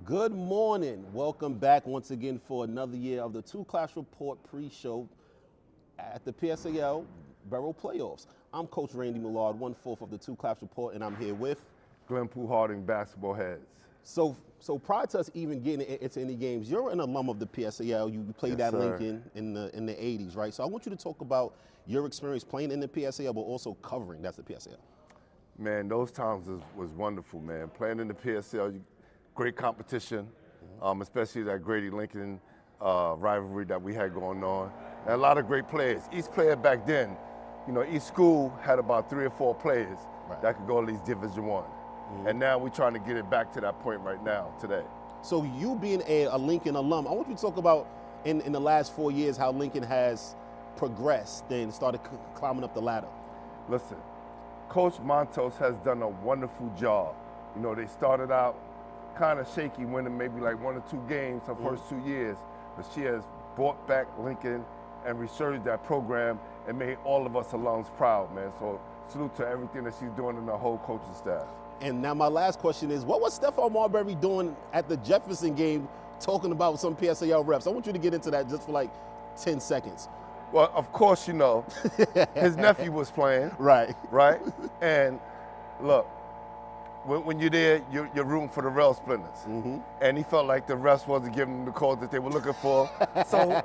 Good morning. Welcome back once again for another year of the Two Clash Report pre-show at the PSAL Borough Playoffs. I'm Coach Randy Millard, 1/4 of the Two Clash Report, and I'm here with Glenn Pooh, BasketballHeadzz. So prior to us even getting into any games, you're an alum of the PSAL. You played Yes, at sir. Lincoln in the 80s, right? So I want you to talk about your experience playing in the PSAL, but also covering that's the PSAL. Man, those times was wonderful, man. Playing in the PSL, great competition, especially that Grady-Lincoln rivalry that we had going on. And a lot of great players. Each player back then, each school had about 3 or 4 players that could go at least Division I. And now we're trying to get it back to that point right now, today. So you being a Lincoln alum, I want you to talk about in the last 4 years how Lincoln has progressed and started climbing up the ladder. Listen, Coach Montos has done a wonderful job. They started out kind of shaky, winning maybe like 1 or 2 games her first 2 years, but she has brought back Lincoln and resurged that program and made all of us alums proud, man. So salute to everything that she's doing and the whole coaching staff. And now my last question is, what was Stephon Marbury doing at the Jefferson game talking about some PSAL reps? I want you to get into that just for like 10 seconds. Well, of course, his nephew was playing. Right. Right? And look, when you're there, you're rooting for the rail splinters. And he felt like the refs wasn't giving them the calls that they were looking for. So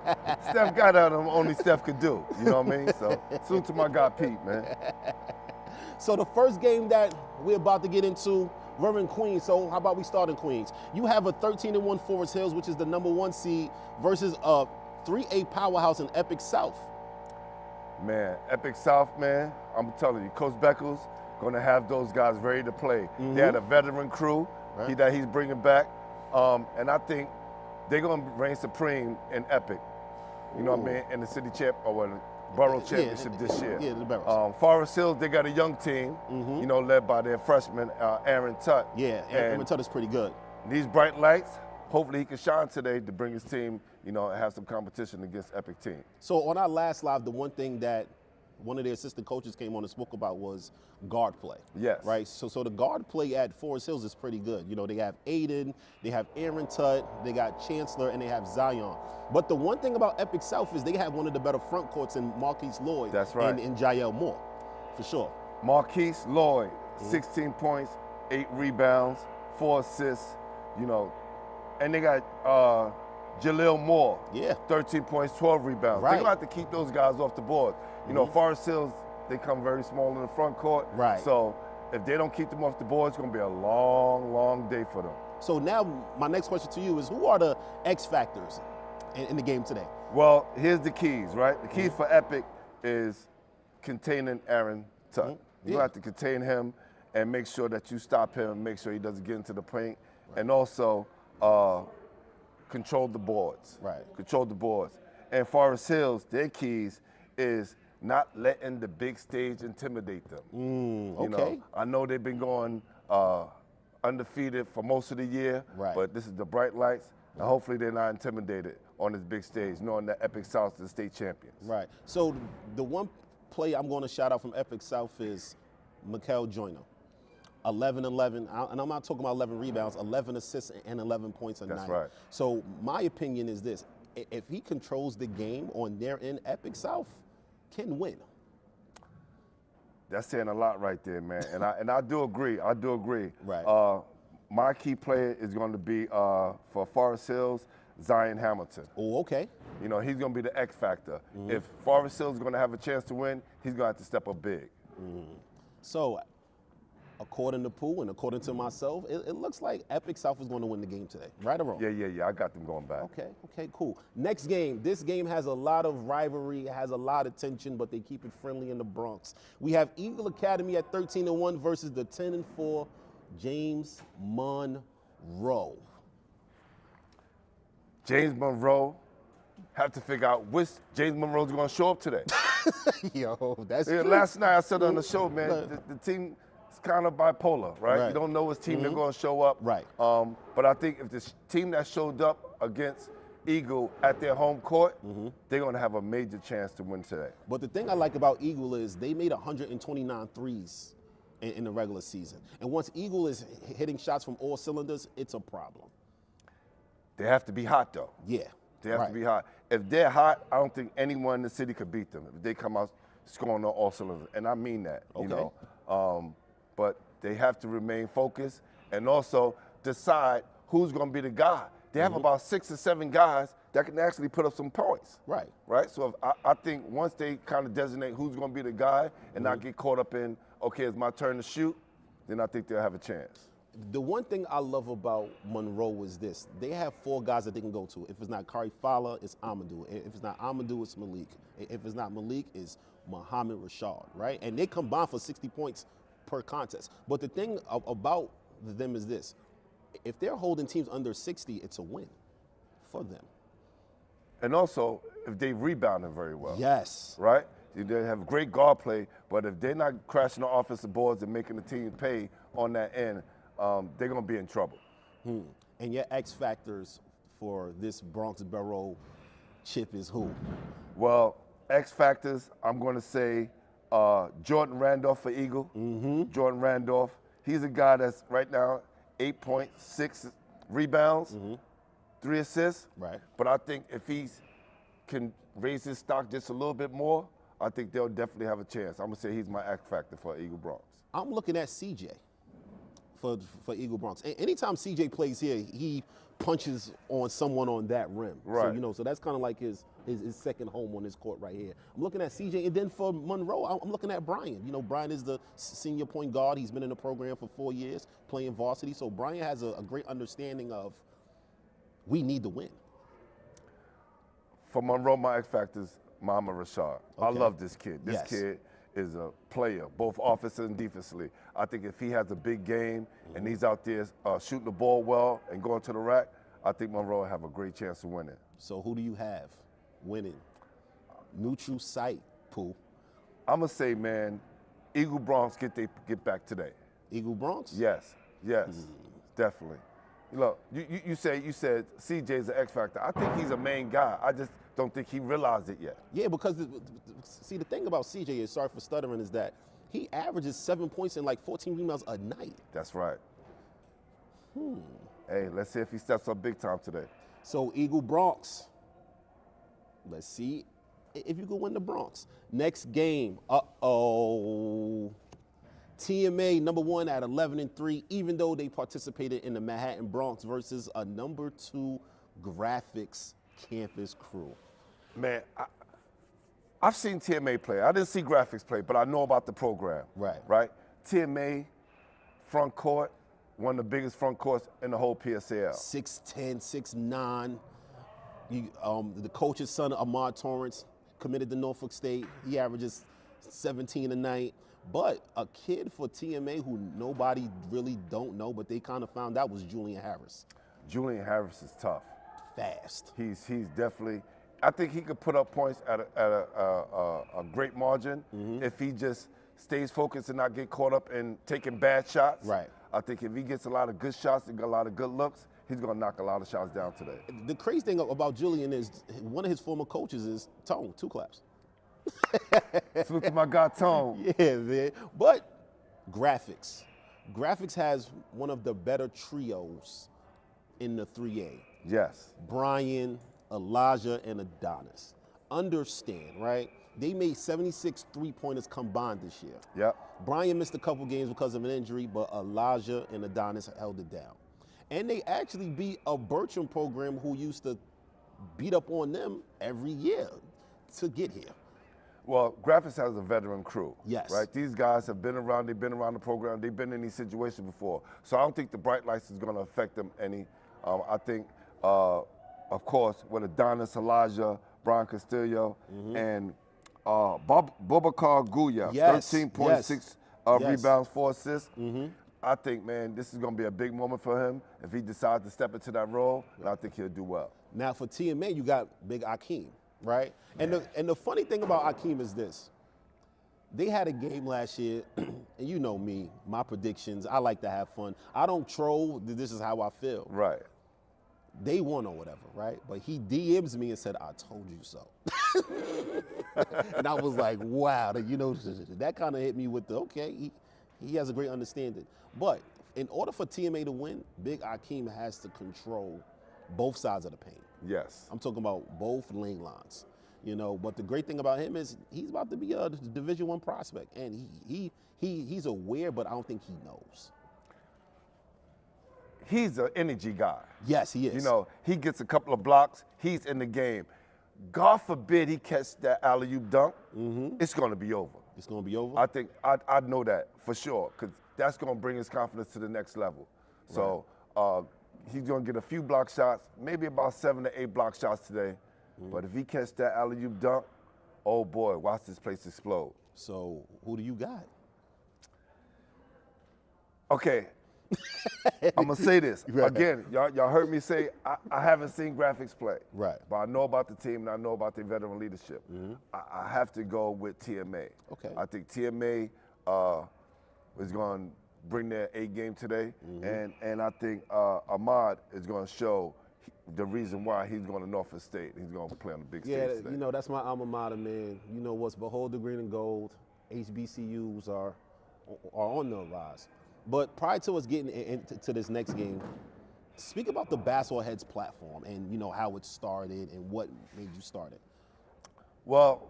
Steph got at him, only Steph could do. You know what I mean? So salute to my guy Pete, man. So the first game that we're about to get into, we're in Queens. So how about we start in Queens? You have a 13-1 Forest Hills, which is the #1 seed, versus a 3A powerhouse in Epic South. Man, Epic South, man, I'm telling you, Coach Beckles going to have those guys ready to play. They had a veteran crew that he's bringing back, and I think they're going to reign supreme in Epic. You know what I mean? In the city Borough Championship this year. Yeah, the Barrows. Forest Hills, they got a young team, led by their freshman, Aaron Tutt. Yeah, Aaron Tutt is pretty good. These bright lights, hopefully he can shine today to bring his team, and have some competition against Epic team. So on our last live, the one thing that one of the assistant coaches came on and spoke about was guard play. Yes. Right? So the guard play at Forest Hills is pretty good. They have Aiden, they have Aaron Tutt, they got Chancellor, and they have Zion. But the one thing about Epic South is they have one of the better front courts in Marquise Lloyd. That's right. And Jael Moore, for sure. Marquise Lloyd, 16 points, 8 rebounds, 4 assists, and they got Jaleel Moore, 13 points, 12 rebounds. Right. They're going to have to keep those guys off the board. Forest Hills, they come very small in the front court. Right. So if they don't keep them off the board, it's going to be a long, long day for them. So now my next question to you is, who are the X factors in the game today? Well, here's the keys, right? The keys for Epic is containing Aaron Tutt. You have to contain him and make sure that you stop him, make sure he doesn't get into the paint, and also control the boards. Right. Control the boards. And Forest Hills, their keys is not letting the big stage intimidate them. Okay. I know they've been going undefeated for most of the year, but this is the bright lights, and hopefully they're not intimidated on this big stage, knowing that Epic South is the state champions. Right. So the one play I'm going to shout out from Epic South is Mikael Joyner. 11-11, and I'm not talking about 11 rebounds, 11 assists and 11 points a night. That's right. So my opinion is this: if he controls the game on their end, Epic South can win. That's saying a lot right there, man. And I do agree. I do agree. Right. My key player is going to be for Forest Hills, Zion Hamilton. Oh, okay. He's going to be the X factor. If Forest Hills is going to have a chance to win, he's going to have to step up big. So, according to Pooh and according to myself, it looks like Epic South is going to win the game today. Right or wrong? Yeah. I got them going back. Okay, cool. Next game. This game has a lot of rivalry, has a lot of tension, but they keep it friendly in the Bronx. We have Eagle Academy at 13-1 versus the 10-4 James Monroe. James Monroe, have to figure out which James Monroe's going to show up today. Yo, that's true. Last night I said on the show, man, the team is kind of bipolar, right? You don't know which team they're going to show up. Right. But I think if the team that showed up against Eagle at their home court, they're going to have a major chance to win today. But the thing I like about Eagle is they made 129 threes in the regular season. And once Eagle is hitting shots from all cylinders, it's a problem. They have to be hot, though. Yeah. They have to be hot. If they're hot, I don't think anyone in the city could beat them. If they come out scoring on all cylinders, and I mean that, you know. But they have to remain focused and also decide who's going to be the guy. They have about 6 or 7 guys that can actually put up some points. Right. Right? So I think once they kind of designate who's going to be the guy and not get caught up in, okay, it's my turn to shoot, then I think they'll have a chance. The one thing I love about Monroe is this. They have 4 guys that they can go to. If it's not Kari Fowler, it's Amadou. If it's not Amadou, it's Malik. If it's not Malik, it's Muhammad Rashad, right? And they combine for 60 points per contest. But the thing about them is this. If they're holding teams under 60, it's a win for them. And also, if they rebounding very well. Yes. Right? They have great guard play, but if they're not crashing the offensive boards and making the team pay on that end, they're going to be in trouble. And your X factors for this Bronx Borough chip is who? Well, X factors, I'm going to say Jordan Randolph for Eagle. Jordan Randolph, he's a guy that's right now 8.6 rebounds, 3 assists. Right. But I think if he can raise his stock just a little bit more, I think they'll definitely have a chance. I'm going to say he's my X factor for Eagle Bronx. I'm looking at CJ for Eagle Bronx. Anytime CJ plays here, he punches on someone on that rim. Right. So, you know, so that's kind of like his second home on this court right here. I'm looking at CJ, and then for Monroe, I'm looking at Brian. You know, Brian is the senior point guard. He's been in the program for 4 years, playing varsity. So Brian has a great understanding of we need to win. For Monroe, my X factor is Muhammad Rashad. I love this kid. This kid is a player, both offensively and defensively. I think if he has a big game and he's out there shooting the ball well and going to the rack, I think Monroe will have a great chance of winning. So who do you have winning? Neutral site, Pooh. I'm going to say, man, Eagle Bronx get back today. Eagle Bronx? Yes, definitely. Look, you said CJ's an X factor. I think he's a main guy. I just don't think he realized it yet. Yeah, because see, the thing about CJ is, sorry for stuttering, is that he averages 7 points and like 14 rebounds a night. That's right. Hey, let's see if he steps up big time today. So Eagle Bronx. Let's see if you can win the Bronx. Next game. TMA #1 at 11-3, even though they participated in the Manhattan Bronx versus a #2 graphics campus crew. Man, I've seen TMA play. I didn't see graphics play, but I know about the program. Right? TMA front court, one of the biggest front courts in the whole PSAL. 6'10", 6'9". The coach's son, Ahmad Torrance, committed to Norfolk State. He averages 17 a night. But a kid for TMA who nobody really don't know, but they kind of found out, was Julian Harris. Julian Harris is tough. Fast. He's definitely. I think he could put up points at a great margin if he just stays focused and not get caught up in taking bad shots. Right. I think if he gets a lot of good shots and got a lot of good looks, he's going to knock a lot of shots down today. The crazy thing about Julian is one of his former coaches is Tone, 2 claps. Salute to my guy, Tone. Yeah, man. But graphics. Graphics has one of the better trios in the 3A. Yes. Brian, Elijah, and Adonis. Understand, right? They made 76 3-pointers combined this year. Yep. Brian missed a couple games because of an injury, but Elijah and Adonis held it down. And they actually beat a Bertram program who used to beat up on them every year to get here. Well, Graphics has a veteran crew. Yes. Right? These guys have been around, they've been around the program, they've been in these situations before. So I don't think the bright lights is going to affect them any. I think, of course, with Adonis, Elijah, Brian Castillo, and Bobakar Guya, 13.6 rebounds, 4 assists. I think, man, this is going to be a big moment for him if he decides to step into that role, and I think he'll do well. Now for TMA, you got Big Akeem, right? And the funny thing about Akeem is this. They had a game last year, and you know me, my predictions, I like to have fun. I don't troll, this is how I feel. Right. They won or whatever, right? But he DMs me and said, I told you so. And I was like, wow, you know, that kind of hit me with the, okay, he has a great understanding. But in order for TMA to win, Big Akeem has to control both sides of the paint. Yes. I'm talking about both lane lines. You know, but the great thing about him is he's about to be a Division I prospect, and he's aware, but I don't think he knows. He's an energy guy. Yes, he is. You know, he gets a couple of blocks, he's in the game. God forbid he catch that alley-oop dunk, it's going to be over. It's going to be over? I think, I know that for sure, because that's going to bring his confidence to the next level. So he's going to get a few block shots, maybe about 7 to 8 block shots today. But if he catch that alley-oop dunk, oh boy, watch this place explode. So who do you got? Okay, I'm gonna say this. Right. Again, y'all heard me say I haven't seen graphics play. Right. But I know about the team and I know about their veteran leadership. I have to go with TMA. Okay. I think TMA is going to bring their A game today, and I think Ahmad is going to show the reason why he's going to Norfolk State. He's going to play on the big stage today. You know, that's my alma mater, man. You know what's behold the green and gold. HBCUs are on the rise. But prior to us getting into this next game, speak about the BasketballHeadzz platform and, you know, how it started and what made you start it. Well,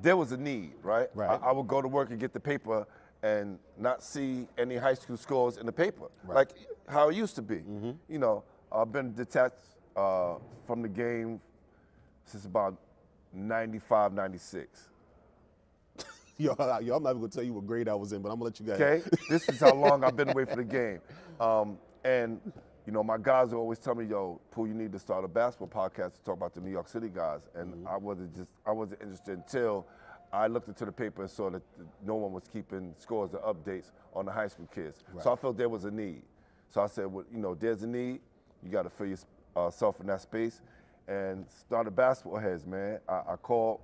there was a need, right? Right. I would go to work and get the paper and not see any high school scores in the paper, like how it used to be. You know, I've been detached from the game since about 95, 96. Yo, I'm not even gonna tell you what grade I was in, but I'm gonna let you guys. Okay, this is how long I've been away from the game. And you know, my guys always tell me, yo, Pooh, you need to start a basketball podcast to talk about the New York City guys. And I wasn't interested until I looked into the paper and saw that no one was keeping scores or updates on the high school kids. So I felt there was a need. So I said, well, you know, there's a need. You got to fill yourself in that space and started BasketballHeadzz, man. I called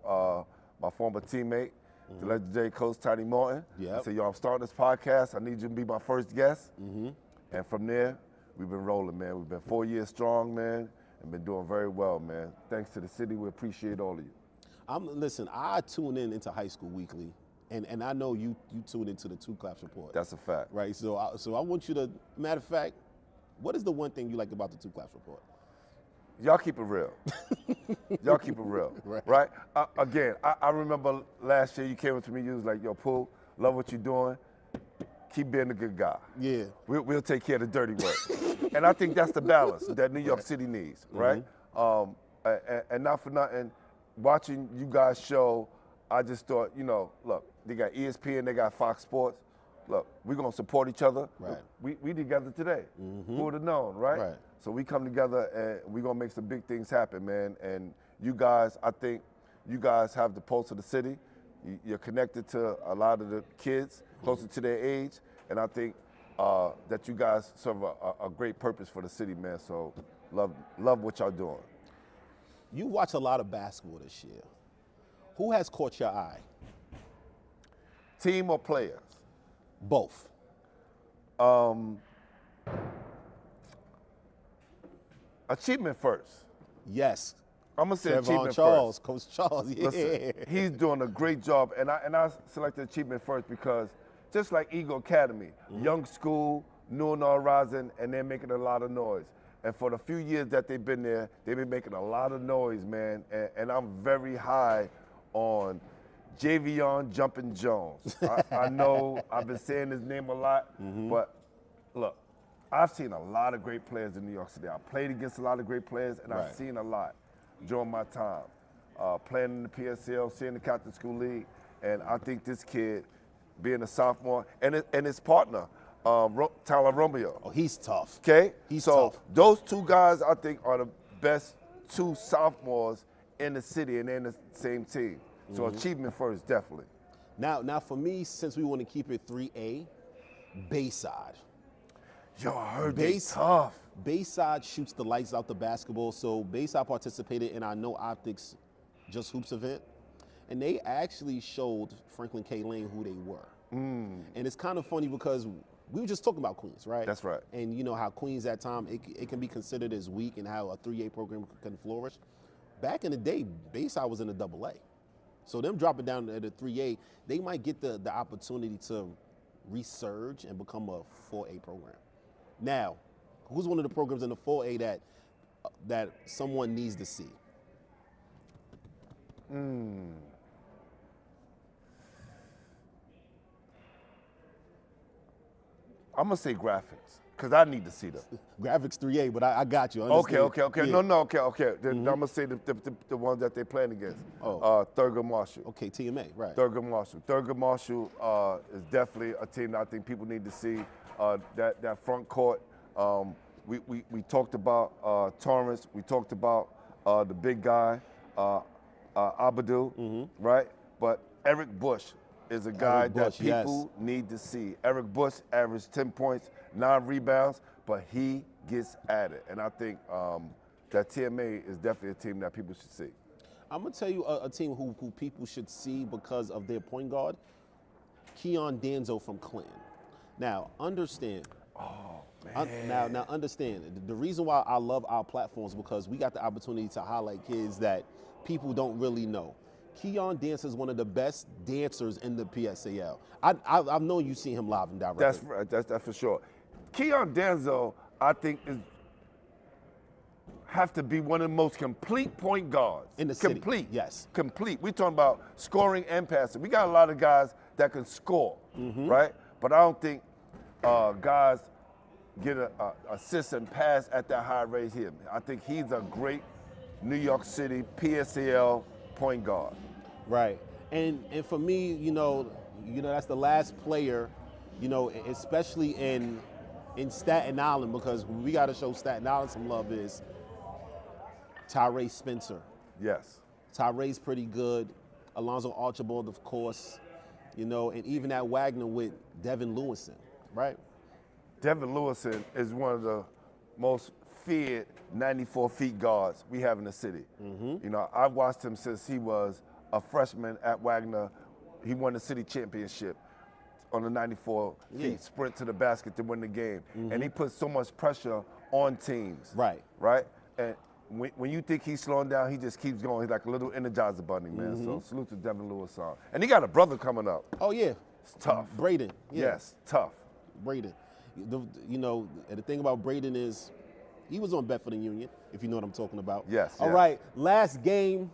my former teammate, the legendary coach Tiny Morton. I said, yo, I'm starting this podcast. I need you to be my first guest. And from there, we've been rolling, man. We've been 4 years strong, man, and been doing very well, man. Thanks to the city. We appreciate all of you. Listen, I tune into High School Weekly, and I know you tune into the Two Claps Report. That's a fact. Right, so I want you to, matter of fact, what is the one thing you like about the Two Claps Report? Y'all keep it real. Y'all keep it real, right? Again, I remember last year you came up to me, you was like, yo, Pooh, love what you're doing. Keep being a good guy. Yeah. We'll take care of the dirty work. And I think that's the balance that New York City needs, right? And not for nothing, watching you guys show, I just thought, you know, look, they got ESPN, they got Fox Sports. Look, we're going to support each other. Right. We together today. Who would have known, right? So we come together and we're going to make some big things happen, man. And you guys, I think you guys have the pulse of the city. You're connected to a lot of the kids closer to their age. And I think that you guys serve a great purpose for the city, man. So love what y'all doing. You watch a lot of basketball this year. Who has caught your eye? Team or players? Both. Achievement first. Yes. I'm gonna say Trevon achievement Charles, first. Coach Charles, yeah. Listen, he's doing a great job, and I selected achievement first because just like Eagle Academy, young school, new and all rising, and they're making a lot of noise. And for the few years that they've been there, they've been making a lot of noise, man. And I'm very high on Javion Jumpin' Jones. I know I've been saying his name a lot, but look, I've seen a lot of great players in New York City. I played against a lot of great players, and I've seen a lot during my time. Playing in the PSAL, seeing the Captain School League, and I think this kid, being a sophomore, and his partner, Tyler Romeo. Oh, he's tough. Okay? He's tough. So those two guys, I think, are the best two sophomores in the city, and they're in the same team. So achievement first, definitely. Now for me, since we want to keep it 3A, Bayside. Yo, I heard they tough. Bayside shoots the lights out the basketball. So Bayside participated in our No Optics Just Hoops event, and they actually showed Franklin K. Lane who they were. And it's kind of funny because we were just talking about Queens, right? That's right. And you know how Queens at time, it can be considered as weak and how a 3A program can flourish. Back in the day, Bayside was in a AA. So them dropping down to the 3A, they might get the opportunity to resurge and become a 4A program. Now, who's one of the programs in the 4A that that someone needs to see? I'm gonna say graphics, because I need to see them. Graphics 3A, but I got you. Okay. Yeah. No, okay. Then I'm gonna say the ones that they're playing against. Thurgood Marshall. Okay, TMA, right. Thurgood Marshall. Thurgood Marshall is definitely a team that I think people need to see. That front court. We talked about Torrance. We talked about the big guy, Abadou, right? But Eric Bush is a guy that people need to see. Eric Bush averaged 10 points, 9 rebounds, but he gets at it. And I think that TMA is definitely a team that people should see. I'm going to tell you a team who people should see because of their point guard, Keon Danzo from Clinton. Now, understand. Oh, man. Now understand, the reason why I love our platforms is because we got the opportunity to highlight kids that people don't really know. Keon Danzo is one of the best dancers in the PSAL. I've known you seen him live and direct. That's right. That's for sure. Keon Danzo, I think, have to be one of the most complete point guards in the city. Complete. Yes. Complete. We're talking about scoring and passing. We got a lot of guys that can score, right? But I don't think guys get an assist and pass at that high rate here. I think he's a great New York City PSAL point guard. Right. And for me, you know, that's the last player, especially in Staten Island, because we got to show Staten Island some love, is Tyrese Spencer. Yes. Tyrese's pretty good. Alonzo Archibald, of course, and even at Wagner with Devin Lewison, right? Devin Lewison is one of the most feared 94 feet guards we have in the city. I've watched him since he was a freshman at Wagner. He won the city championship on the 94 feet sprint to the basket to win the game. And he puts so much pressure on teams. Right. Right? And when you think he's slowing down, he just keeps going. He's like a little Energizer bunny, man. So salute to Devin Lewison. And he got a brother coming up. Oh, yeah. It's tough. Braden. Yeah. Yes, tough. Braden. And the thing about Braden is he was on Bedford and Union, if you know what I'm talking about. Yes. All right, last game,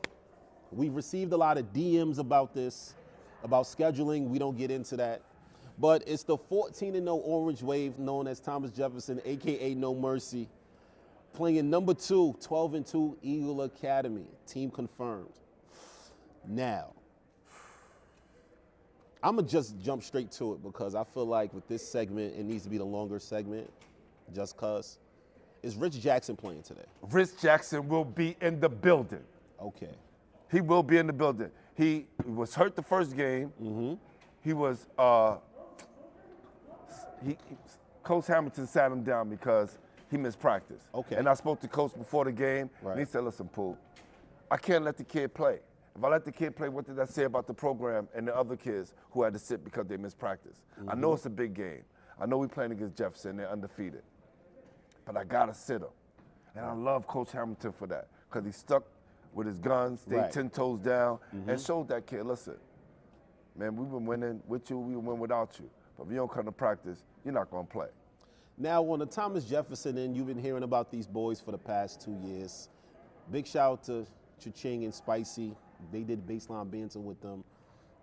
we received a lot of DMs about this, about scheduling. We don't get into that. But it's the 14-0 Orange Wave, known as Thomas Jefferson, a.k.a. No Mercy, playing number 2, 12-2 Eagle Academy. Team confirmed. Now, I'm going to just jump straight to it because I feel like with this segment, it needs to be the longer segment, just because. Is Rich Jackson playing today? Rich Jackson will be in the building. Okay. He will be in the building. He was hurt the first game. He was, Coach Hamilton sat him down because he missed practice. Okay. And I spoke to Coach before the game, and he said, listen, Pooh, I can't let the kid play. If I let the kid play, what did that say about the program and the other kids who had to sit because they missed practice? I know it's a big game. I know we're playing against Jefferson, they're undefeated. But I gotta sit him. And I love Coach Hamilton for that, because he stuck with his guns, stayed 10 toes down, and showed that kid, listen, man, we've been winning with you, we will win without you. But if you don't come to practice, you're not gonna play. Now, on the Thomas Jefferson end, you've been hearing about these boys for the past 2 years. Big shout out to Cha-Ching and Spicy. They did baseline banter with them.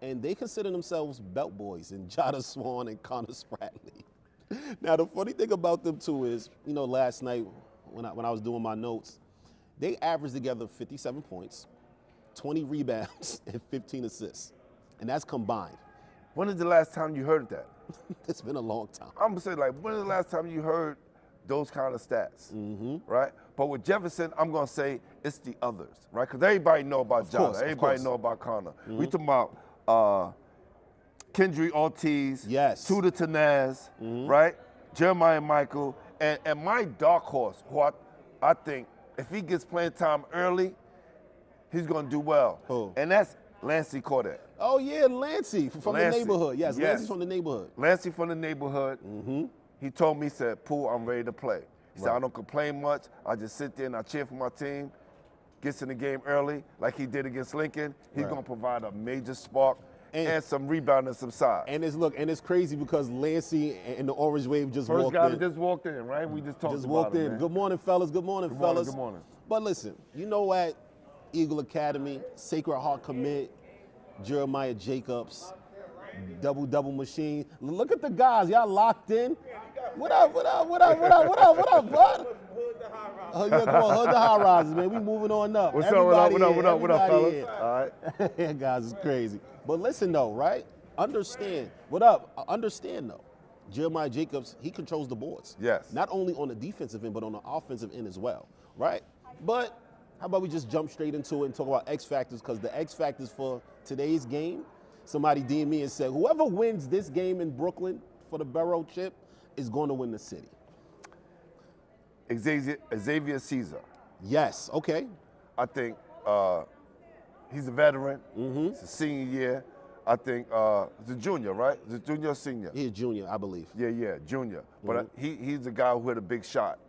And they consider themselves belt boys, and Jada Swan and Connor Spratley. Now, the funny thing about them, too, is, last night when I was doing my notes, they averaged together 57 points, 20 rebounds, and 15 assists. And that's combined. When is the last time you heard that? It's been a long time. I'm gonna say, when is the last time you heard those kind of stats, right? But with Jefferson, I'm gonna say it's the others, right? Because everybody know about Jada, everybody know about Connor. We talking about Kendry Ortiz, Tudor Tanaz, right? Jeremiah Michael, and my dark horse, who I think if he gets playing time early, he's gonna do well. Who? And that's Lancey Cordet. Oh yeah, Lancey from the neighborhood. Yes, Lancey's from the neighborhood. Lancey from the neighborhood. He told me, he said, Pooh, I'm ready to play. He said, I don't complain much. I just sit there and I cheer for my team. Gets in the game early, like he did against Lincoln. He's gonna provide a major spark. and some rebound and some size. And it's crazy because Lancey and the Orange Wave just First walked guy in. that just walked in, right? We just talked Just about walked him, in. man. Good morning, fellas. Good morning, fellas. Good morning. But listen, you know what? Eagle Academy, Sacred Heart Commit, Jeremiah Jacobs, Double Machine. Look at the guys. Y'all locked in. What up, bud? Oh, yeah, come on, hood the high rises, man. We moving on up. What's Everybody up, in, what up, fellas? in. All right. Yeah, guys, it's crazy. But listen, though, right? Understand. What up? Understand, though. Jeremiah Jacobs, he controls the boards. Yes. Not only on the defensive end, but on the offensive end as well, right? But how about we just jump straight into it and talk about X factors? Because the X factors for today's game, somebody DM'd me and said, whoever wins this game in Brooklyn for the Borough Chip is going to win the city. Xavier Caesar. Yes. Okay. I think he's a veteran. Mm-hmm. It's a senior year. I think he's a junior, right? He's a junior or senior? He's a junior, I believe. Yeah, junior. But he's a guy who had a big shot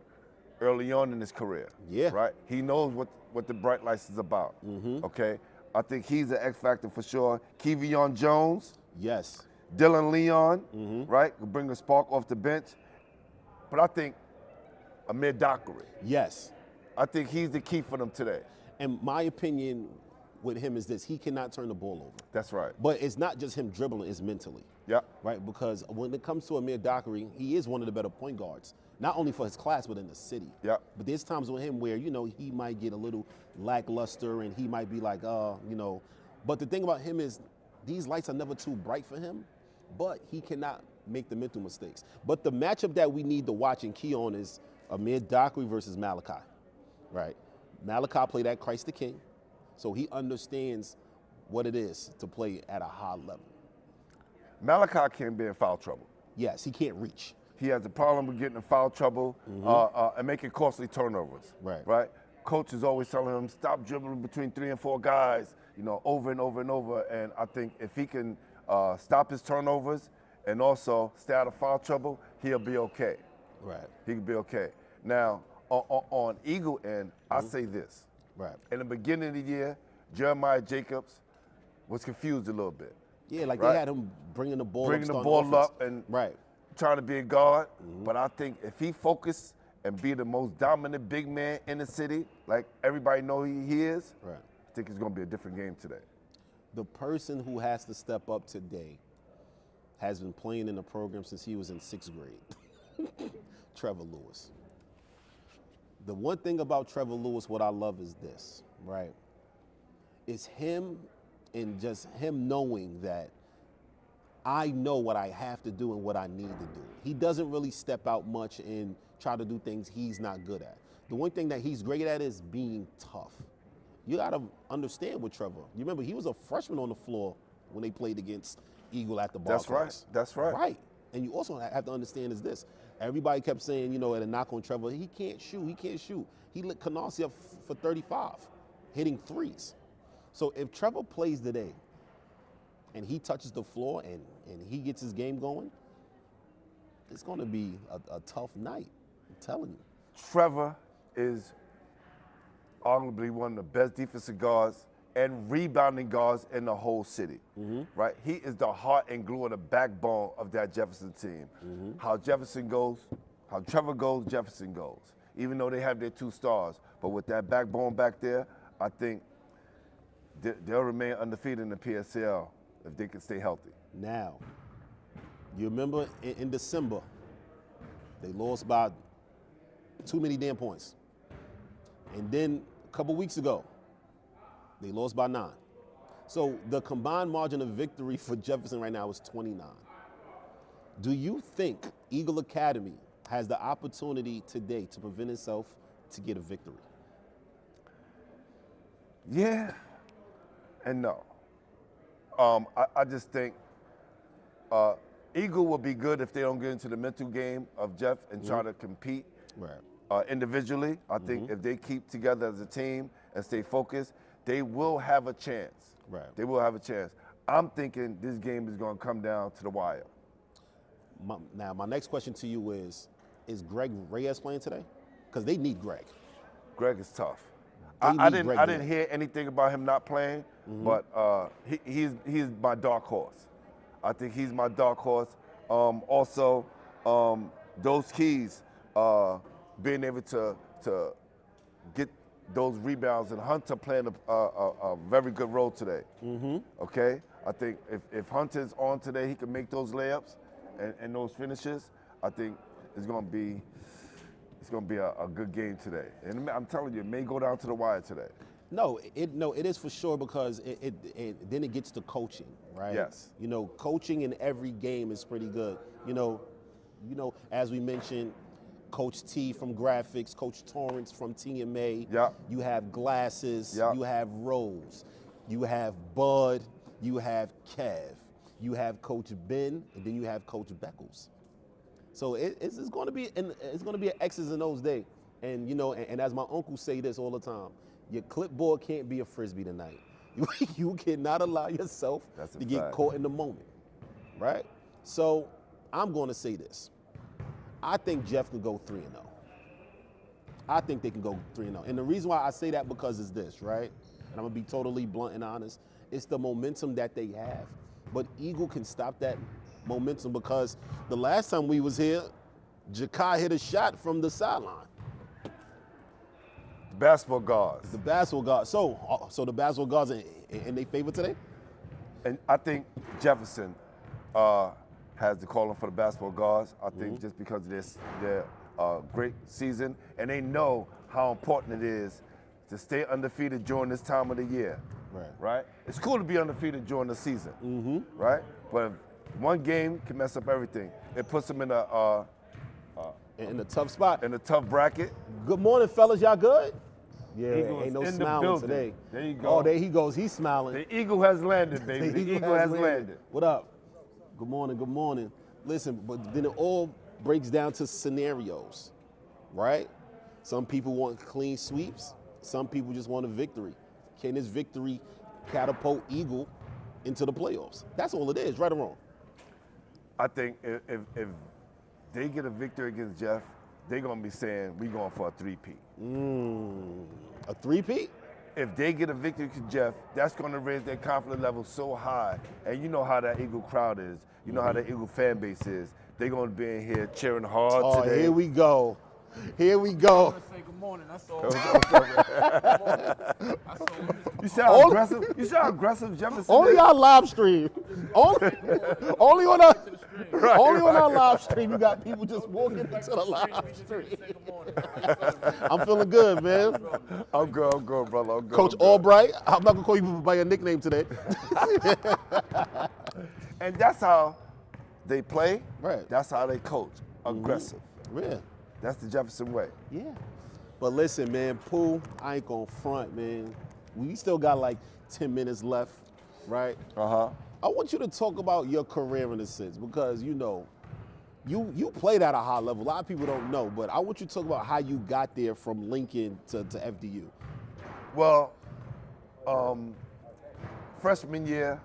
early on in his career. Yeah. Right? He knows what the bright lights is about. Mm-hmm. Okay? I think he's an X factor for sure. Kevion Jones. Yes. Dylan Leon, Mm-hmm. right? Could bring a spark off the bench. But I think Amir Dockery. Yes. I think he's the key for them today. And my opinion with him is this: he cannot turn the ball over. That's right. But it's not just him dribbling; it's mentally. Yeah. Right? Because when it comes to Amir Dockery, he is one of the better point guards, not only for his class, but in the city. Yeah. But there's times with him where, he might get a little lackluster and he might be like, But the thing about him is these lights are never too bright for him, but he cannot make the mental mistakes. But the matchup that we need to watch and key on is Amir Dockery versus Malachi. Right? Malachi played at Christ the King, so he understands what it is to play at a high level. Malachi can be in foul trouble. Yes, he can't reach. He has a problem with getting in foul trouble and making costly turnovers. Right. Coach is always telling him, stop dribbling between 3 and 4 guys, over and over and over. And I think if he can stop his turnovers and also stay out of foul trouble, he'll be okay. Right. He can be okay. Now, on Eagle end, I say this. Right. In the beginning of the year, Jeremiah Jacobs was confused a little bit. Yeah, like Right. they had him bringing the ball Bringing up, up and right. trying to be a guard. But I think if he focus and be the most dominant big man in the city, like everybody know he is, Right. I think it's going to be a different game today. The person who has to step up today has been playing in the program since he was in 6th grade. Trevor Lewis. The one thing about Trevor Lewis, what I love is this, right? It's him and just him knowing that I know what I have to do and what I need to do. He doesn't really step out much and try to do things he's not good at. The one thing that he's great at is being tough. You got to understand with Trevor. You remember, he was a freshman on the floor when they played against Eagle at the Barclays. That's right. That's right. Right. And you also have to understand is this. Everybody kept saying, at a knock on Trevor, he can't shoot. He lit Canarsie up for 35, hitting threes. So if Trevor plays today and he touches the floor and he gets his game going, it's going to be a tough night. I'm telling you. Trevor is arguably one of the best defensive guards and rebounding guards in the whole city, right? He is the heart and glue and the backbone of that Jefferson team. How Jefferson goes, how Trevor goes, Jefferson goes, even though they have their 2 stars. But with that backbone back there, I think they'll remain undefeated in the PSAL if they can stay healthy. Now, you remember in December, they lost by too many damn points. And then a couple weeks ago, they lost by 9. So the combined margin of victory for Jefferson right now is 29. Do you think Eagle Academy has the opportunity today to prevent itself to get a victory? Yeah and no. I just think Eagle will be good if they don't get into the mental game of Jeff and try to compete individually. I think if they keep together as a team and stay focused, they will have a chance. Right. They will have a chance. I'm thinking this game is going to come down to the wire. Now, my next question to you is Greg Reyes playing today? Because they need Greg. Greg is tough. They I need Greg didn't hear anything about him not playing. but he's my dark horse. I think he's my dark horse. Also, those keys, being able to get those rebounds, and Hunter playing a very good role today. Okay, I think if Hunter's on today, he can make those layups and those finishes. I think it's gonna be a good game today. And I'm telling you, it may go down to the wire today. No, it is for sure, because then it gets to coaching, right? Yes. You know, coaching in every game is pretty good. You know, as we mentioned, Coach T from graphics, Coach Torrance from TMA. Yeah. You have Glasses. Yeah. You have Rose. You have Bud. You have Kev. You have Coach Ben, and then you have Coach Beckles. So it's going to be an X's and O's day. And you know, and as my uncle say this all the time, your clipboard can't be a Frisbee tonight. You cannot allow yourself to get caught in the moment, right? So I'm going to say this. I think Jeff can go 3-0. I think they can go 3-0. And the reason why I say that, because is this, right? And I'm going to be totally blunt and honest. It's the momentum that they have. But Eagle can stop that momentum, because the last time we was here, Jakai hit a shot from the sideline. Basketball guards. The basketball guards. So the basketball guards in their favor today? And I think Jefferson has the calling for the basketball guards. I think just because of their great season, and they know how important it is to stay undefeated during this time of the year. Right? It's cool to be undefeated during the season. Right? But one game can mess up everything. It puts them in a tough spot. In a tough bracket. Good morning, fellas. Y'all good? Yeah, Eagle ain't no in the smiling building. today. There you go. Oh, there he goes. He's smiling. The Eagle has landed, baby. The Eagle has landed. What up? Good morning, good morning. Listen, but then it all breaks down to scenarios, right? Some people want clean sweeps. Some people just want a victory. Can this victory catapult Eagle into the playoffs? That's all it is, right or wrong? I think if they get a victory against Jeff, they're going to be saying we going for a three-peat. A three-peat? If they get a victory against Jeff, that's going to raise their confidence level so high. And you know how that Eagle crowd is. You know how that Eagle fan base is. They're going to be in here cheering hard today. Here we go. Here we go. I want to say good morning. That's all. You see how aggressive? You see how aggressive Jefferson Only is? our live stream. only on our live stream, you got people just walking into the live stream. I'm feeling good, man. I'm good, brother. I'm good. Coach Albright, I'm not gonna call you by your nickname today. And that's how they play. Right. That's how they coach. Aggressive. Yeah. That's the Jefferson way. Yeah. But listen, man, Pooh, I ain't gonna front, man. We still got like 10 minutes left, right? I want you to talk about your career in a sense, because you know, you played at a high level. A lot of people don't know, but I want you to talk about how you got there from Lincoln to FDU. Well, freshman year,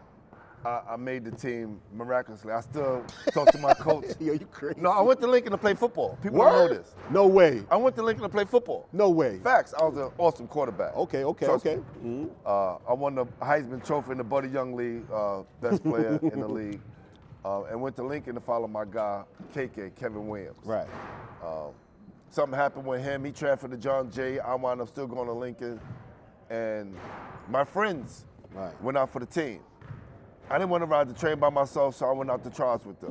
I made the team miraculously. I still talk to my coach. Yo, you crazy. No, I went to Lincoln to play football. People don't know this. No way. I went to Lincoln to play football. No way. Facts. I was an awesome quarterback. Okay. Trust me. I won the Heisman Trophy in the Buddy Young League, best player in the league, and went to Lincoln to follow my guy, Kevin Williams. Right. Something happened with him. He transferred to John Jay. I wound up still going to Lincoln, and my friends went out for the team. I didn't want to ride the train by myself, so I went out to trials with them.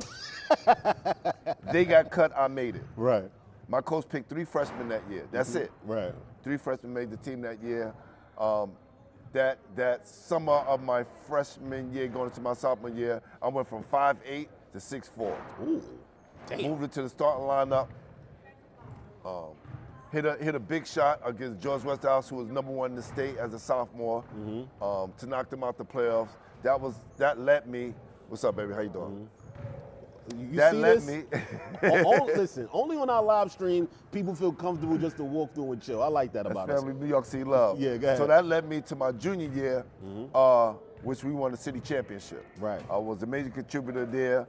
They got cut, I made it. Right. My coach picked 3 freshmen that year. That's it. Right. 3 freshmen made the team that year. That summer of my freshman year going into my sophomore year, I went from 5'8" to 6'4". Ooh, damn. Moved into the starting lineup. Hit a big shot against George Westhouse, who was #1 in the state as a sophomore, to knock them out the playoffs. That let me. What's up, baby? How you doing? You that see let this? me. Listen, only on our live stream, people feel comfortable just to walk through and chill. I like that about us. Family New York City love. Yeah, go ahead. So that led me to my junior year, which we won the city championship. Right. I was a major contributor there.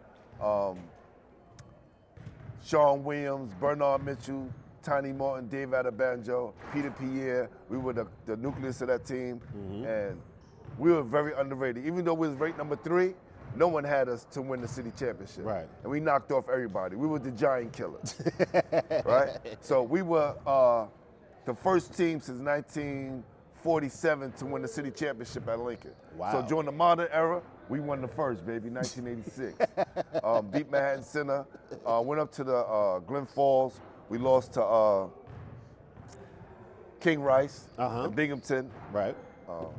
Sean Williams, Bernard Mitchell, Tiny Martin, Dave Adebanjo, Peter Pierre. We were the nucleus of that team, and we were very underrated. Even though we was ranked number 3, no one had us to win the city championship. Right. And we knocked off everybody. We were the giant killers, right? So we were the first team since 1947 to win the city championship at Lincoln. Wow. So during the modern era, we won the first, baby, 1986. Beat Manhattan Center, went up to the Glen Falls. We lost to King Rice in Binghamton. Right.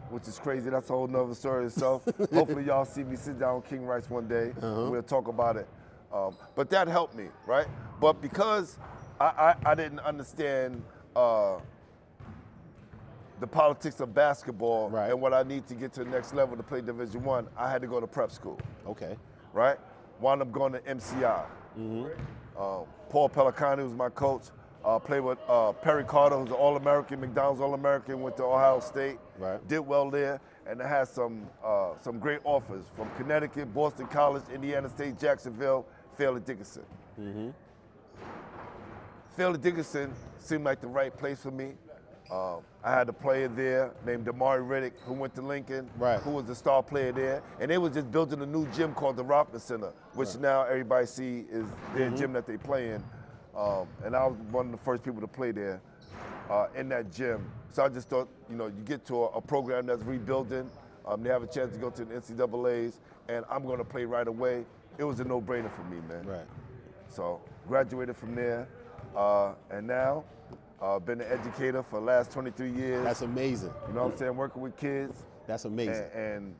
Which is crazy. That's a whole nother story itself. Hopefully y'all see me sit down with King Rice one day. We'll talk about it. But that helped me, right? But because I didn't understand the politics of basketball and what I need to get to the next level to play Division I had to go to prep school. Okay. Right? Wound up going to MCI. Paul Pellicani was my coach. Played with Perry Carter, who's an All-American, McDonald's All-American, went to Ohio State. Right. Did well there, and I had some great offers from Connecticut, Boston College, Indiana State, Jacksonville, Fairleigh Dickinson. Fairleigh Dickinson seemed like the right place for me. I had a player there named Damari Riddick, who went to Lincoln, who was the star player there. And they was just building a new gym called the Rothman Center, which now everybody see is their gym that they play in. And I was one of the first people to play there in that gym. So I just thought, you get to a program that's rebuilding, they have a chance to go to the NCAAs, and I'm going to play right away. It was a no-brainer for me, man. Right. So graduated from there, and now been an educator for the last 23 years. That's amazing. You know what I'm saying? Working with kids. That's amazing. And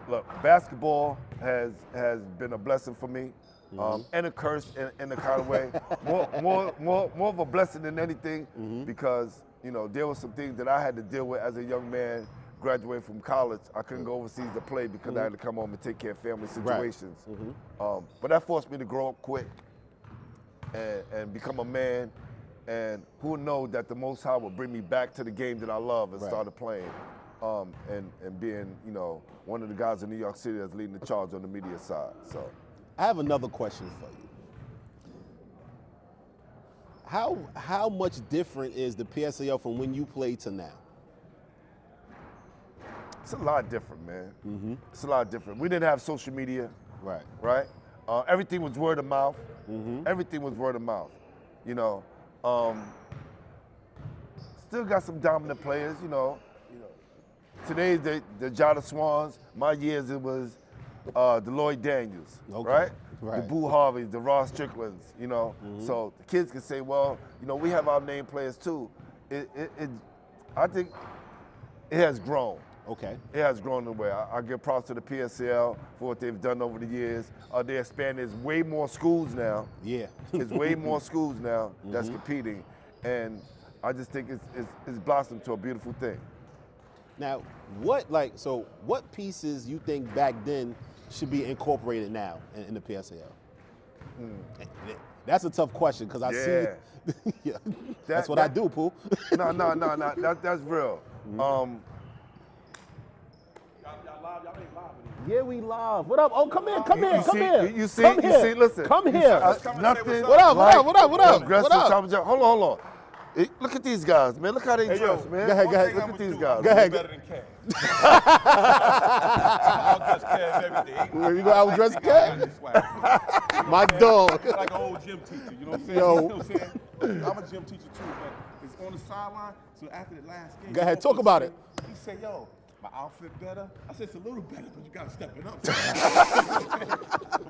look, basketball has been a blessing for me. And a curse in a kind of way. More of a blessing than anything because, there were some things that I had to deal with as a young man graduating from college. I couldn't go overseas to play because I had to come home and take care of family situations. But that forced me to grow up quick and become a man. And who knows that the Most High will bring me back to the game that I love and started playing. And being, one of the guys in New York City that's leading the charge on the media side. So. I have another question for you. How much different is the PSAL from when you played to now? It's a lot different, man. It's a lot different. We didn't have social media. Right? Everything was word of mouth. Everything was word of mouth. Still got some dominant players, Today's the Jada Swans. My years it was the Lloyd Daniels, right? The Boo Harveys, the Ross Stricklands, So the kids can say, well, we have our name players too. I think it has grown. Okay. It has grown in a way. I give props to the PSAL for what they've done over the years. They expanded. There's way more schools now. Yeah. There's way more schools now that's competing. And I just think it's blossomed to a beautiful thing. Now, what pieces you think back then should be incorporated now in the PSAL? That's a tough question because I see. That's what I do, Pooh. No. That's real. Y'all ain't live. Yeah, we live. What up? Oh, come here. You see, listen. Come here. Nothing. What up? Aggressive time. Hold on. Hey, look at these guys, man. Look how they dress, man. Go ahead. Look at these guys. Go ahead. Better than Cash. I'll dress Cash every day. You gonna outdress Cash? My dog. Like an old gym teacher, you know what I'm saying? You know what I'm saying? I'm a gym teacher too, but it's on the sideline. So after the last game, go ahead, talk about it. He said, "Yo, my outfit better." I said, "It's a little better, but you gotta step it up."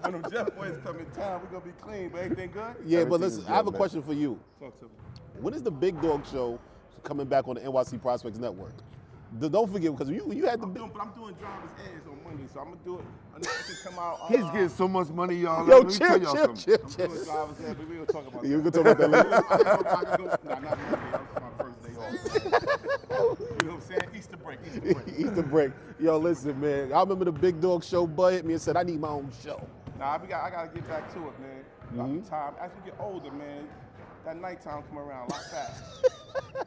When them Jeff boys come in town, we're gonna be clean. But everything good? Yeah, but listen, I have a question for you. Talk to me. When is the Big Dog Show coming back on the NYC Prospects Network? Don't forget, because you had the. But I'm doing driver's ads on Monday, so I'm gonna do it. I know I can come out. He's getting so much money, y'all. Yo, Let me tell y'all something. I'm doing driver's ads, but we gonna talk about that. You gonna talk about that later? Nah, not Monday. That's my first day off. You know what I'm saying? Easter break. Easter break. Yo, listen, man. I remember the Big Dog Show bud hit me and said, I need my own show. Nah, I gotta get back to it, man. Time as you get older, man, that nighttime come around a lot fast.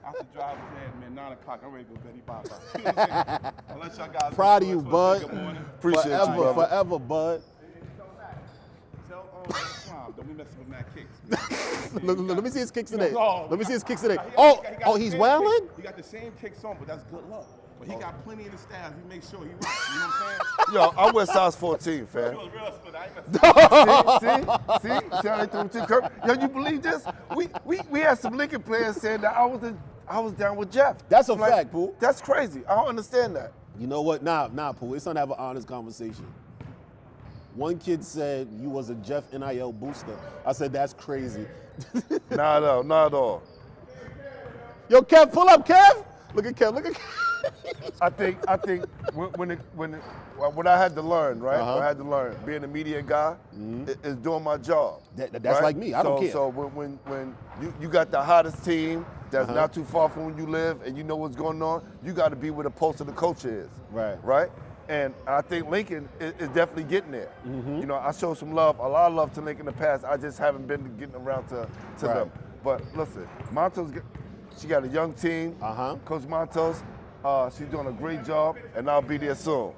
After driving man, 9 o'clock, I'm ready to go Betty Baba. You know what I'm saying? I'll let y'all guys proud of you, bud. Good morning. Appreciate you, forever, bud. Tell Tom, don't be messing with Matt Kicks. Let me see his kicks today. No. Let me see his kicks today. Oh, he's wailing? He got the same kicks on, but that's good luck. But he got plenty of the styles. He makes sure he right. You know what I'm saying? Yo, I wear size 14, fam. You a real split. I ain't messing See how they threw him to the curb? Yo, you believe this? We had some Lincoln players saying that I was down with Jeff. That's a I'm like, fact, Pooh. That's crazy. I don't understand that. You know what? Nah, Pooh. It's time to have an honest conversation. One kid said you was a Jeff NIL booster. I said, that's crazy. Not at all. Yo, Kev, pull up, Kev. Look at Kev. I think what I had to learn, right? What I had to learn, being a media guy, is doing my job. That's right? like me. I don't care. So when you got the hottest team that's not too far from where you live, and you know what's going on, you got to be where the pulse of the culture is. Right. And I think Lincoln is definitely getting there. You know, I showed some love, a lot of love to Lincoln in the past. I just haven't been getting around to them. But listen, Montos, she got a young team. Coach Montos, she's doing a great job, and I'll be there soon.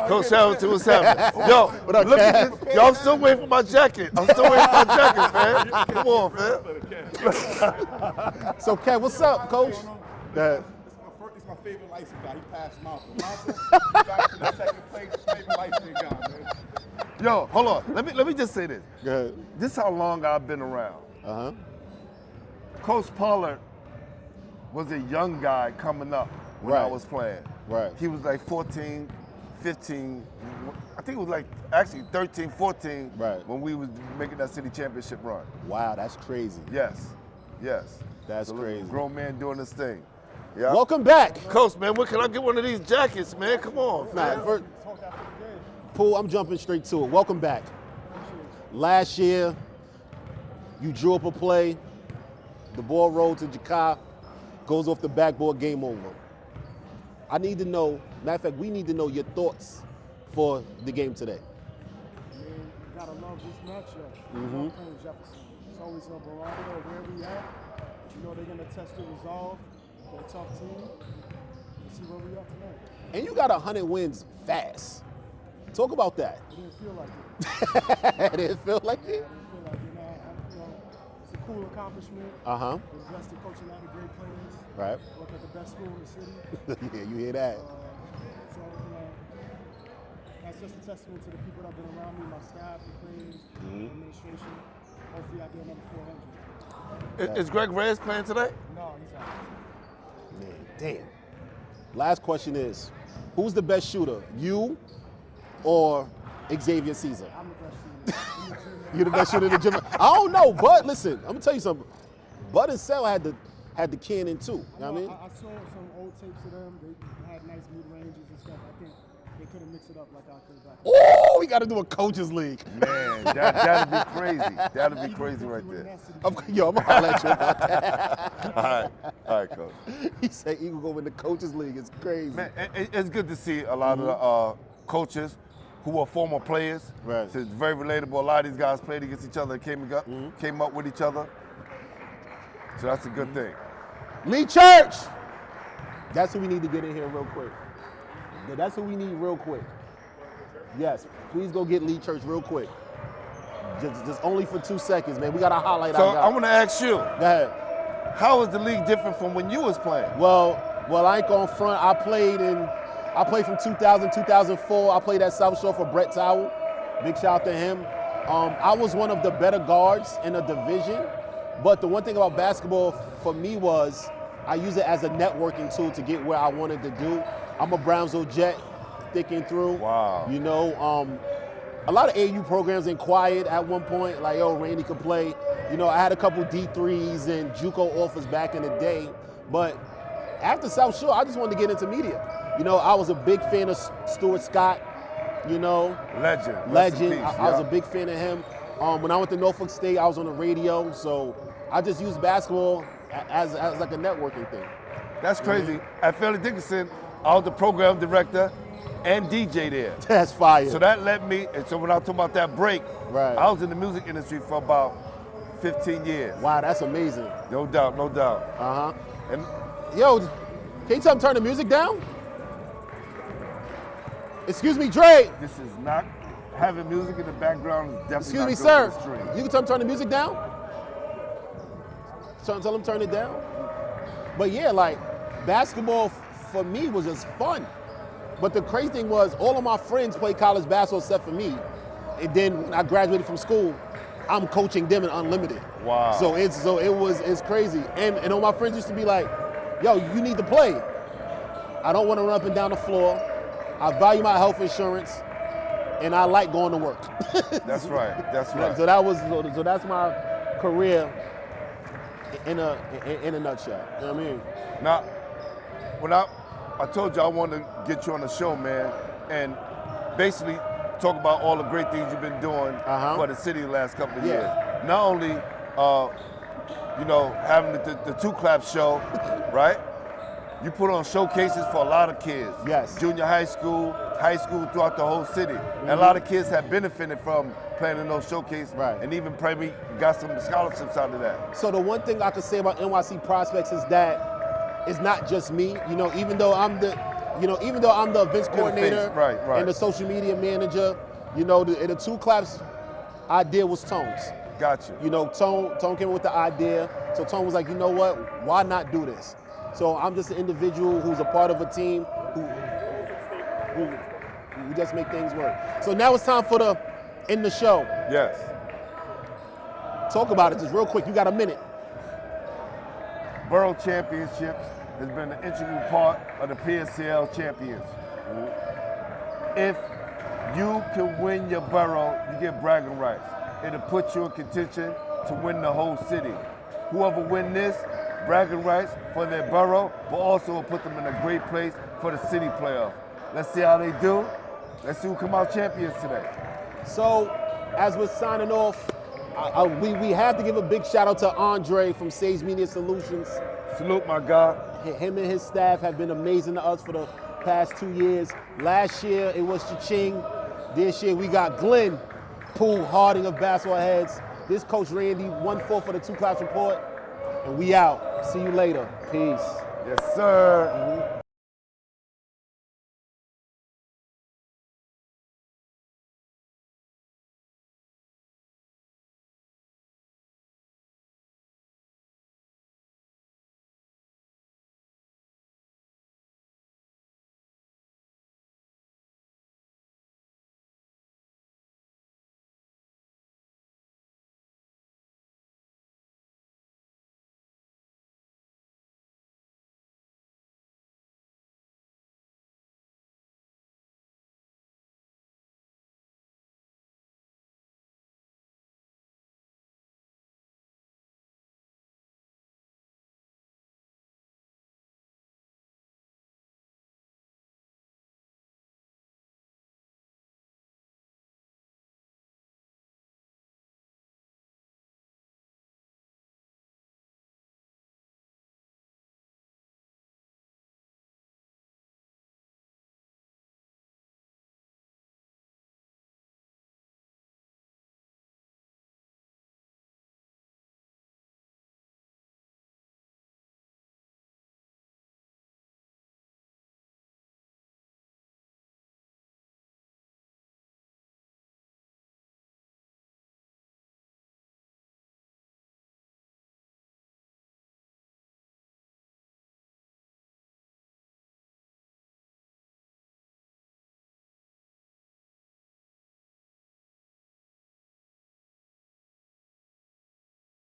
Coach 727. Yo, look at this. Yo, I'm still waiting for my jacket. Man. Come on, man. So, Kev, what's up, Coach? It's my favorite license guy. He passed Malcolm. Malcolm, back to the second place, favorite license guy, man. Yo, hold on. Let me just say this. Go ahead. This is how long I've been around. Coach Pollard was a young guy coming up when I was playing. He was like 14, 15. I think it was like actually 13, 14 when we was making that city championship run. Wow, that's crazy. Yes. That's so crazy. Grown man doing this thing. Yeah. Welcome back. Coach, man, when can I get one of these jackets, man? Come on, man. Pooh, I'm jumping straight to it. Welcome back. Last year, you drew up a play. The ball rolled to Jakai, goes off the backboard, game over. I need to know, matter of fact, we need to know your thoughts for the game today. I mean, you gotta love this matchup. Playing Jefferson. It's always a barometer of where we at. You know they're gonna test the resolve. They're a tough team. Let's see where we are tonight. And you got 100 wins fast. Talk about that. It didn't feel like it. It didn't feel like it? It didn't feel like it. It's a cool accomplishment. Uh-huh. We're blessed to coach a lot of great players. Right. Work at the best school in the city. Yeah, you hear that. So, that's just a testament to the people that have been around me, my staff, the players, the administration. Hopefully I get another 400. Is Greg Reyes playing today? No, he's out. Man, damn. Last question is, who's the best shooter, you or Xavier Caesar? I'm the best shooter. You're the best shooter in the gym. I don't know, Bud. Listen, I'm gonna tell you something. Bud and Sal had the cannon too. You know what I mean? I saw some old tapes of them. They had nice mid ranges and stuff. I think they could have mixed it up like I could back. Oh, we got to do a coaches league. Man, that'd be crazy. That'd be crazy right there. Yo, I'm gonna holler at you about that. All right, Coach. He said Eagle go in the coaches league. It's crazy. Man, it's good to see a lot of the coaches who are former players. Right. So it's very relatable. A lot of these guys played against each other, came up with each other. So that's a good thing. Lee Church. That's who we need to get in here real quick. That's who we need real quick. Yes, please go get Lee Church real quick. Just only for 2 seconds, man. We got to highlight so our guy. I want to ask you. Go ahead. How is the league different from when you was playing? Well, I ain't going front. I played from 2000, 2004. I played at South Shore for Brett Towell. Big shout out to him. I was one of the better guards in the division. But the one thing about basketball for me was I use it as a networking tool to get where I wanted to do. I'm a Brownsville Jet, thick and through. Wow. You know, a lot of AU programs inquired at one point, like, yo, Randy could play. You know, I had a couple D3s and JUCO offers back in the day. But after South Shore, I just wanted to get into media. You know, I was a big fan of Stuart Scott, you know. Legend. I was a big fan of him. When I went to Norfolk State, I was on the radio. So I just used basketball as like a networking thing. That's crazy. At Fairleigh Dickinson, I was the program director and DJ there. That's fire. So that led me, and so when I talk about that break, right. I was in the music industry for about 15 years. Wow, that's amazing. No doubt. Uh-huh. And yo, can you tell him to turn the music down? Excuse me, Dre. This is not, having music in the background is definitely Excuse me, not sir. good for the stream. You can tell him to turn the music down? tell them turn it down. But yeah, like basketball for me was just fun. But the crazy thing was, all of my friends played college basketball except for me. And then when I graduated from school, I'm coaching them in unlimited. Wow. So it's crazy. And all my friends used to be like, yo, you need to play. I don't want to run up and down the floor. I value my health insurance, and I like going to work. That's right. That's right. So that's my career in a nutshell. You know what I mean? Now, when I told you I wanted to get you on the show, man, and basically talk about all the great things you've been doing for the city the last couple of years. Not only, having the Two Clap show, right? You put on showcases for a lot of kids. Yes. Junior high school throughout the whole city. And a lot of kids have benefited from playing in those showcases. Right. And even probably got some scholarships out of that. So the one thing I could say about NYC Prospects is that it's not just me. Even though I'm the events coordinator right. and the social media manager, the Two Claps idea was Tone's. Got you. Tone came up with the idea. So Tone was like, you know what? Why not do this? So I'm just an individual who's a part of a team who just make things work. So now it's time for the end the show. Yes. Talk about it just real quick. You got a minute. Borough Championships has been an integral part of the PSAL Champions. If you can win your borough, you get bragging rights. It'll put you in contention to win the whole city. Whoever win this, bragging rights for their borough, but also will put them in a great place for the city playoff. Let's see how they do. Let's see who come out champions today. So, as we're signing off, we have to give a big shout out to Andre from Sage Media Solutions. Salute, my guy. Him and his staff have been amazing to us for the past 2 years. Last year, it was Cha-Ching. This year, we got Glenn, Pooh, Harding of BasketballHeadzz. This Coach Randy, 1-4 for the Two Claps Report. And we out. See you later. Peace. Yes, sir.